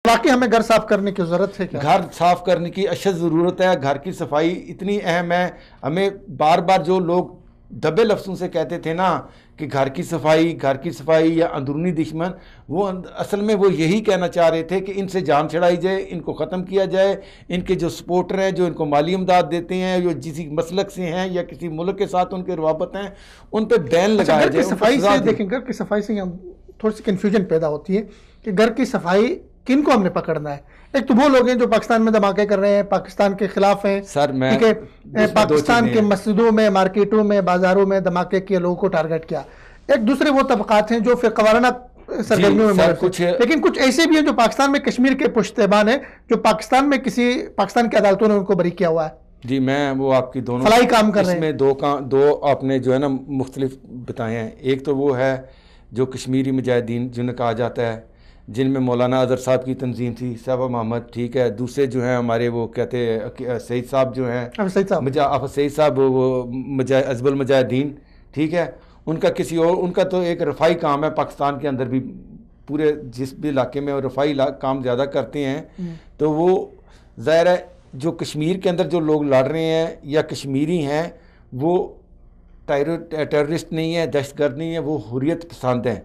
واقعی ہمیں گھر صاف کرنے کی ضرورت ہے کیا؟ گھر صاف کرنے کی اشد ضرورت ہے. گھر کی صفائی اتنی اہم ہے. ہمیں بار بار جو لوگ دبے لفظوں سے کہتے تھے نا کہ گھر کی صفائی یا اندرونی دشمن، وہ اصل میں وہ یہی کہنا چاہ رہے تھے کہ ان سے جان چھڑائی جائے، ان کو ختم کیا جائے. ان کے جو سپورٹر ہیں، جو ان کو مالی امداد دیتے ہیں، جو کسی مسلک سے ہیں یا کسی ملک کے ساتھ ان کے روابط ہیں، ان پہ بین لگایا جائے. صفائی سے دیکھیں، گھر کی صفائی سے تھوڑی سی کنفیوژن پیدا ہوتی ہے کہ گھر کی صفائی کن کو ہم نے پکڑنا ہے. ایک تو وہ لوگ ہیں جو پاکستان میں دھماکے کر رہے ہیں، پاکستان کے خلاف ہیں. سر میں پاکستان کے مسجدوں میں، مارکیٹوں میں، بازاروں میں دھماکے کیے، لوگوں کو ٹارگٹ کیا. ایک دوسرے وہ طبقات ہیں جو فرقہ وارانہ سرگرمیوں میں ملوث ہیں. لیکن کچھ ایسے بھی ہیں جو پاکستان میں کشمیر کے پشتیبان ہیں، جو پاکستان کی عدالتوں نے ان کو بری کیا ہوا ہے. جی میں وہ آپ کی دونوں فلاحی کام کر رہے ہیں. اس میں دو آپ نے جو ہے نا مختلف بتائے ہیں. ایک تو وہ ہے جو کشمیری مجاہدین جنہیں کہا جاتا ہے، جن میں مولانا اظہر صاحب کی تنظیم تھی، صاحبہ محمد، ٹھیک ہے. دوسرے جو ہیں ہمارے وہ کہتے ہیں سعید صاحب جو ہیں، سعید صاحب وہ حزب المجاہدین، ٹھیک ہے. ان کا کسی اور، ان کا تو ایک رفائی کام ہے. پاکستان کے اندر بھی پورے جس بھی علاقے میں رفائی کام زیادہ کرتے ہیں. تو وہ ظاہر ہے جو کشمیر کے اندر جو لوگ لڑ رہے ہیں یا کشمیری ہیں، وہ ٹیررسٹ نہیں ہے، دہشت گرد نہیں ہے، وہ حریت پسند ہیں.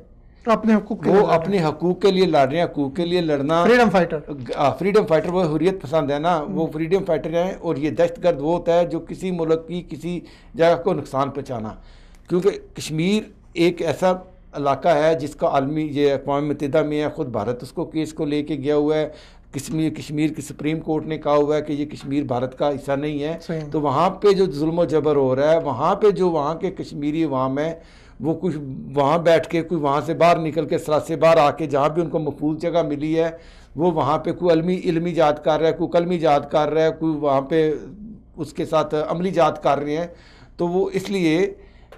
وہ اپنے حقوق کے لیے لڑ رہے ہیں. حقوق کے لیے لڑنا، فریڈم فائٹر وہ حریت پسند ہے نا، وہ فریڈم فائٹر ہیں. اور یہ دہشت گرد وہ ہوتا ہے جو کسی ملک کی کسی جگہ کو نقصان پہنچانا. کیونکہ کشمیر ایک ایسا علاقہ ہے جس کا عالمی، یہ اقوام متحدہ میں ہے، خود بھارت اس کو کیس کو لے کے گیا ہوا ہے. کشمیر کی سپریم کورٹ نے کہا ہوا ہے کہ یہ کشمیر بھارت کا حصہ نہیں ہے. تو وہاں پہ جو ظلم و جبر ہو رہا ہے، وہاں پہ جو وہاں کے کشمیری عوام ہے، وہ کچھ وہاں بیٹھ کے، کوئی وہاں سے باہر نکل کے سرحد سے باہر آ کے جہاں بھی ان کو محفوظ جگہ ملی ہے، وہ وہاں پہ کوئی علمی جہاد کر رہا ہے، کوئی قلمی جہاد کر رہا ہے، کوئی وہاں پہ اس کے ساتھ عملی جہاد کر رہے ہیں. تو وہ اس لیے،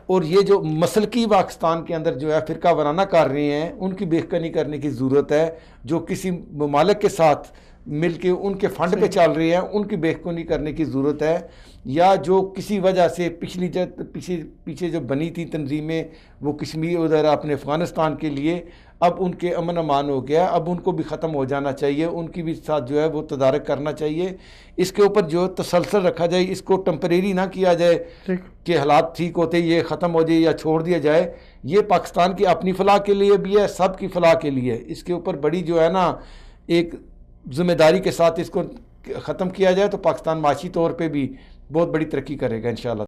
اور یہ جو مسلکی پاکستان کے اندر جو ہے فرقہ وارانہ کر رہے ہیں، ان کی بےخبری کرنے کی ضرورت ہے. جو کسی ممالک کے ساتھ مل کے ان کے فنڈ پہ چل رہے ہیں، ان کی بےخبری کرنے کی ضرورت ہے. یا جو کسی وجہ سے پیچھے جو بنی تھی تنظیمیں، وہ کشمیر ادھر اپنے افغانستان کے لیے، اب ان کے امن امان ہو گیا، اب ان کو بھی ختم ہو جانا چاہیے. ان کی بھی ساتھ جو ہے وہ تدارک کرنا چاہیے. اس کے اوپر جو تسلسل رکھا جائے، اس کو ٹمپریری نہ کیا جائے کہ حالات ٹھیک ہوتے یہ ختم ہو جائے یا چھوڑ دیا جائے. یہ پاکستان کی اپنی فلاح کے لیے بھی ہے، سب کی فلاح کے لیے. اس کے اوپر بڑی جو ہے نا ایک ذمہ داری کے ساتھ اس کو ختم کیا جائے تو پاکستان معاشی طور پہ بھی بہت بڑی ترقی کرے گا انشاءاللہ.